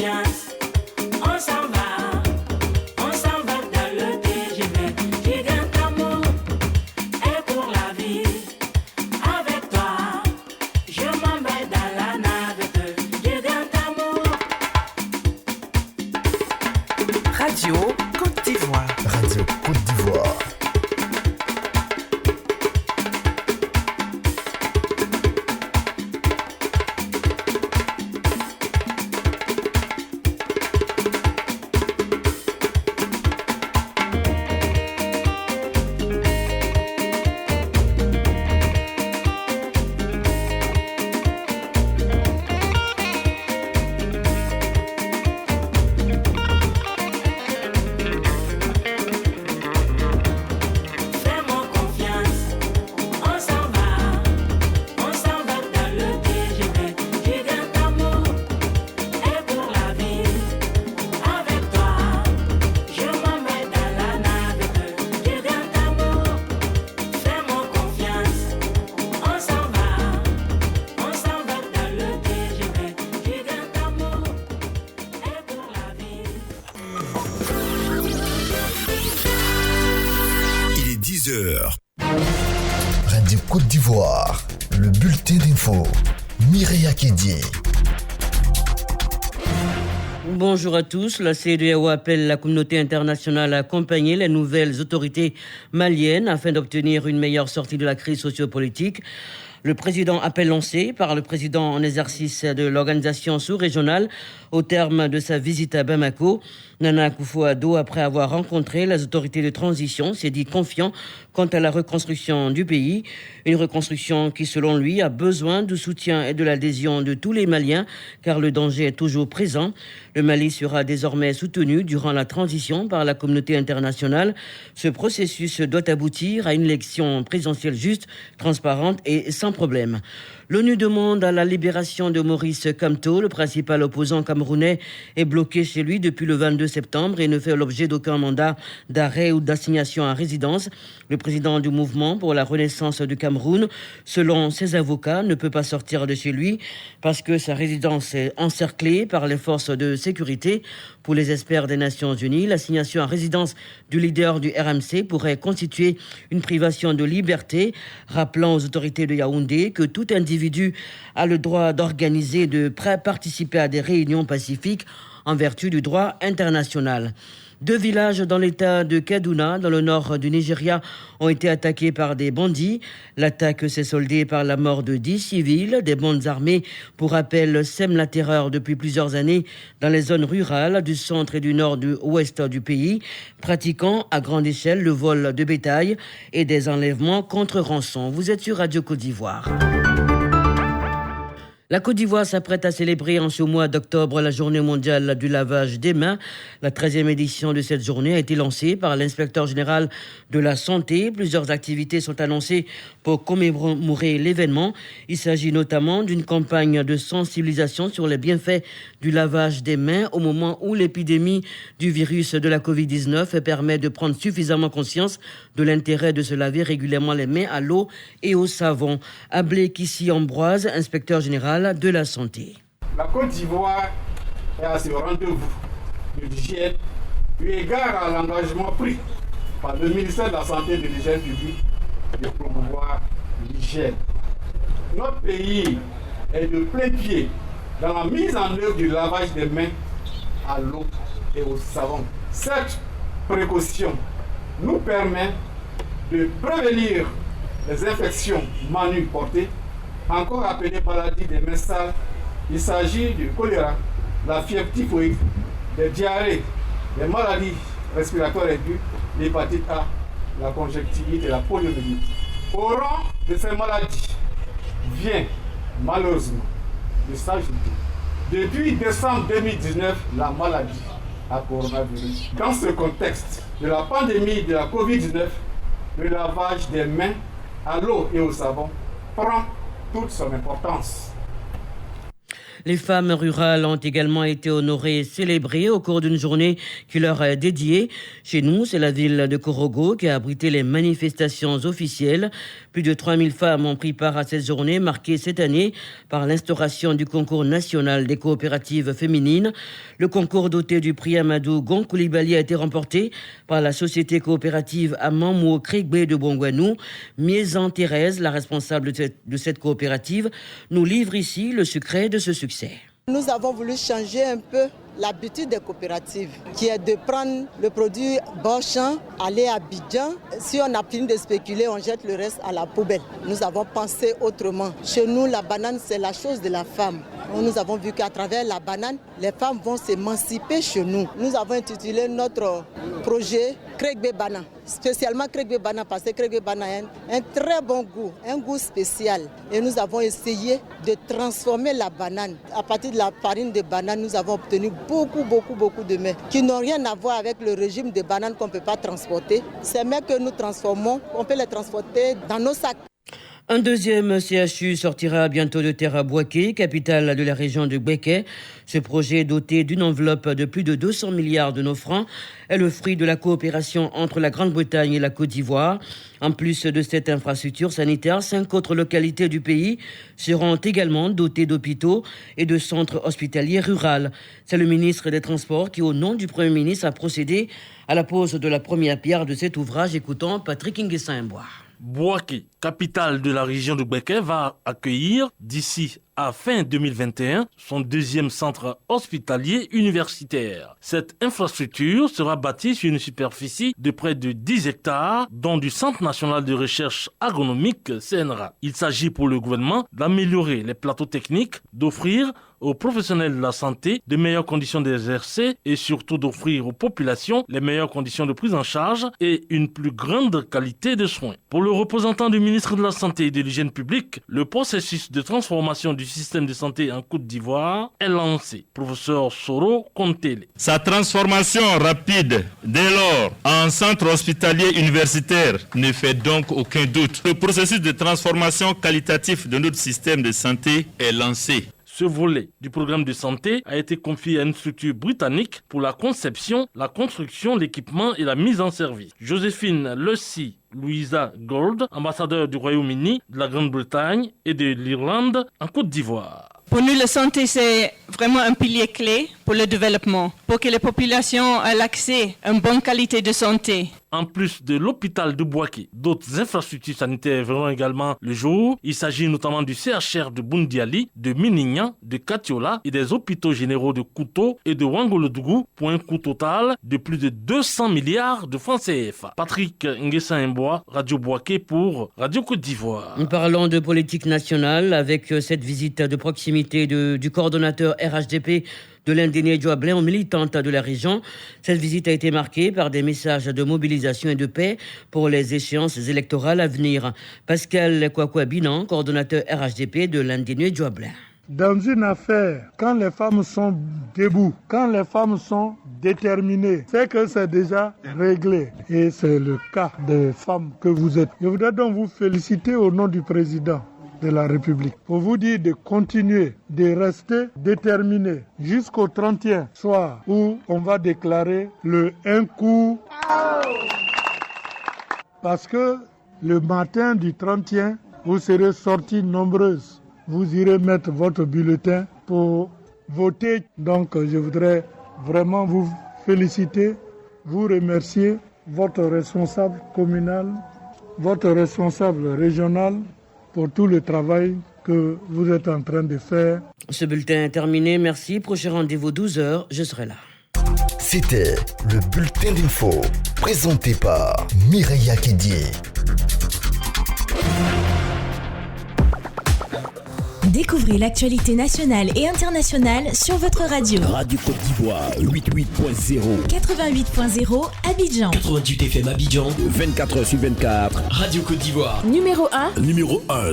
confiance. On s'en va dans le TGV. Gigante amour et pour la vie. Avec toi, je m'en vais dans la navette. Gigante amour. Radio Côte d'Ivoire. Radio Côte d'Ivoire. Fais-moi confiance. On s'en va dans le TGV. Gigante amour et pour la vie. Avec toi, je m'en vais dans la navette. Gigante amour, fais-moi confiance. On s'en va dans le TGV. Gigante amour et pour la vie. Il est 10h. Radio Côte d'Ivoire. Le bulletin d'info. Mireya Kédié. Bonjour à tous. La CEDEAO appelle la communauté internationale à accompagner les nouvelles autorités maliennes afin d'obtenir une meilleure sortie de la crise sociopolitique. Le président appel lancé par le président en exercice de l'organisation sous-régionale au terme de sa visite à Bamako. Nana Akufo-Addo, après avoir rencontré les autorités de transition, s'est dit confiant quant à la reconstruction du pays. Une reconstruction qui, selon lui, a besoin du soutien et de l'adhésion de tous les Maliens, car le danger est toujours présent. Le Mali sera désormais soutenu durant la transition par la communauté internationale. Ce processus doit aboutir à une élection présidentielle juste, transparente et sans problème. L'ONU demande à la libération de Maurice Kamto, le principal opposant camerounais, est bloqué chez lui depuis le 22 septembre et ne fait l'objet d'aucun mandat d'arrêt ou d'assignation à résidence. Le président du mouvement pour la renaissance du Cameroun, selon ses avocats, ne peut pas sortir de chez lui parce que sa résidence est encerclée par les forces de sécurité. Pour les experts des Nations Unies, l'assignation à résidence du leader du RMC pourrait constituer une privation de liberté, rappelant aux autorités de Yaoundé que tout individu a le droit d'organiser et de participer à des réunions pacifiques en vertu du droit international. 2 villages dans l'état de Kaduna, dans le nord du Nigeria, ont été attaqués par des bandits. L'attaque s'est soldée par la mort de 10 civils. Des bandes armées, pour rappel, sèment la terreur depuis plusieurs années dans les zones rurales du centre et du nord-ouest du pays, pratiquant à grande échelle le vol de bétail et des enlèvements contre rançon. Vous êtes sur Radio Côte d'Ivoire. La Côte d'Ivoire s'apprête à célébrer en ce mois d'octobre la journée mondiale du lavage des mains. La 13e édition de cette journée a été lancée par l'inspecteur général de la santé. Plusieurs activités sont annoncées pour commémorer l'événement. Il s'agit notamment d'une campagne de sensibilisation sur les bienfaits du lavage des mains au moment où l'épidémie du virus de la Covid-19 permet de prendre suffisamment conscience de l'intérêt de se laver régulièrement les mains à l'eau et au savon. Ablé Kissi Ambroise, inspecteur général de la santé. La Côte d'Ivoire est à ce rendez-vous de l'hygiène eu égard à l'engagement pris par le ministère de la Santé et de l'Hygiène publique de promouvoir l'hygiène. Notre pays est de plein pied dans la mise en œuvre du lavage des mains à l'eau et au savon. Cette précaution nous permet de prévenir les infections manuelles portées, encore appelées maladies des mains sales. Il s'agit du choléra, la fièvre typhoïde, des diarrhées, des maladies respiratoires aiguës, l'hépatite A, la conjonctivite et la poliomyélite. Au rang de ces maladies vient malheureusement le s'ajouter, depuis décembre 2019, la maladie à coronavirus. Dans ce contexte de la pandémie de la Covid-19, le lavage des mains à l'eau et au savon prend toute son importance. Les femmes rurales ont également été honorées et célébrées au cours d'une journée qui leur est dédiée. Chez nous, c'est la ville de Korogo qui a abrité les manifestations officielles. Plus de 3000 femmes ont pris part à cette journée marquée cette année par l'instauration du concours national des coopératives féminines. Le concours doté du prix Amadou Gon Coulibaly a été remporté par la société coopérative Amamou Krigbe de Bongwanou. Miezan Thérèse, la responsable de cette coopérative, nous livre ici le secret de ce succès. Nous avons voulu changer un peu l'habitude des coopératives, qui est de prendre le produit bon champ, aller à Abidjan. Si on a fini de spéculer, on jette le reste à la poubelle. Nous avons pensé autrement. Chez nous, la banane, c'est la chose de la femme. Nous avons vu qu'à travers la banane, les femmes vont s'émanciper chez nous. Nous avons intitulé notre projet Krigbe Banane. Spécialement Krigbe Banane parce que Krigbe Banane a un très bon goût, un goût spécial. Et nous avons essayé de transformer la banane. À partir de la farine de banane, nous avons obtenu beaucoup de mets qui n'ont rien à voir avec le régime de banane qu'on ne peut pas transporter. Ces mets que nous transformons, on peut les transporter dans nos sacs. Un deuxième CHU sortira bientôt de terre à Bouaké, capitale de la région de Gbeke. Ce projet, doté d'une enveloppe de plus de 200 milliards de nos francs, est le fruit de la coopération entre la Grande-Bretagne et la Côte d'Ivoire. En plus de cette infrastructure sanitaire, 5 autres localités du pays seront également dotées d'hôpitaux et de centres hospitaliers ruraux. C'est le ministre des Transports qui, au nom du Premier ministre, a procédé à la pose de la première pierre de cet ouvrage. Écoutons Patrick Nguessin-Mboa. Bouaké, capitale de la région de Gbeke, va accueillir d'ici à fin 2021 son deuxième centre hospitalier universitaire. Cette infrastructure sera bâtie sur une superficie de près de 10 hectares, dont du Centre national de recherche agronomique CNRA. Il s'agit pour le gouvernement d'améliorer les plateaux techniques, d'offrir aux professionnels de la santé de meilleures conditions d'exercer et surtout d'offrir aux populations les meilleures conditions de prise en charge et une plus grande qualité de soins. Pour le représentant du ministre de la Santé et de l'Hygiène publique, le processus de transformation du système de santé en Côte d'Ivoire est lancé. Professeur Soro Kontele. Sa transformation rapide dès lors en centre hospitalier universitaire ne fait donc aucun doute. Le processus de transformation qualitatif de notre système de santé est lancé. Ce volet du programme de santé a été confié à une structure britannique pour la conception, la construction, l'équipement et la mise en service. Joséphine Lucy Louisa Gold, ambassadeur du Royaume-Uni, de la Grande-Bretagne et de l'Irlande en Côte d'Ivoire. Pour nous, la santé, c'est vraiment un pilier clé pour le développement, pour que les populations aient l'accès à une bonne qualité de santé. En plus de l'hôpital de Bouaké, d'autres infrastructures sanitaires verront également le jour. Il s'agit notamment du CHR de Boundiali, de Minignan, de Katiola et des hôpitaux généraux de Kouto et de Wangolodougou pour un coût total de plus de 200 milliards de francs CFA. Patrick Nguessin-Mboa, Radio Bouaké pour Radio Côte d'Ivoire. Nous parlons de politique nationale avec cette visite de proximité du coordonnateur RHDP de l'Indénié Djoablin aux militantes de la région. Cette visite a été marquée par des messages de mobilisation et de paix pour les échéances électorales à venir. Pascal Kwakwa-Binan, coordonnateur RHDP de l'Indénié Djoablin. Dans une affaire, quand les femmes sont debout, quand les femmes sont déterminées, c'est que c'est déjà réglé. Et c'est le cas des femmes que vous êtes. Je voudrais donc vous féliciter au nom du président de la République, pour vous dire de continuer, de rester déterminé jusqu'au 31 soir où on va déclarer le un coup. Parce que le matin du 31, vous serez sortis nombreuses. Vous irez mettre votre bulletin pour voter. Donc je voudrais vraiment vous féliciter, vous remercier, votre responsable communal, votre responsable régional, pour tout le travail que vous êtes en train de faire. Ce bulletin est terminé. Merci. Prochain rendez-vous 12h. Je serai là. C'était le bulletin d'info présenté par Mireya Kédié. Découvrez l'actualité nationale et internationale sur votre radio. Radio Côte d'Ivoire, 88.0. 88.0 Abidjan. 88 FM Abidjan. 24h sur 24. Radio Côte d'Ivoire. Numéro 1. Numéro 1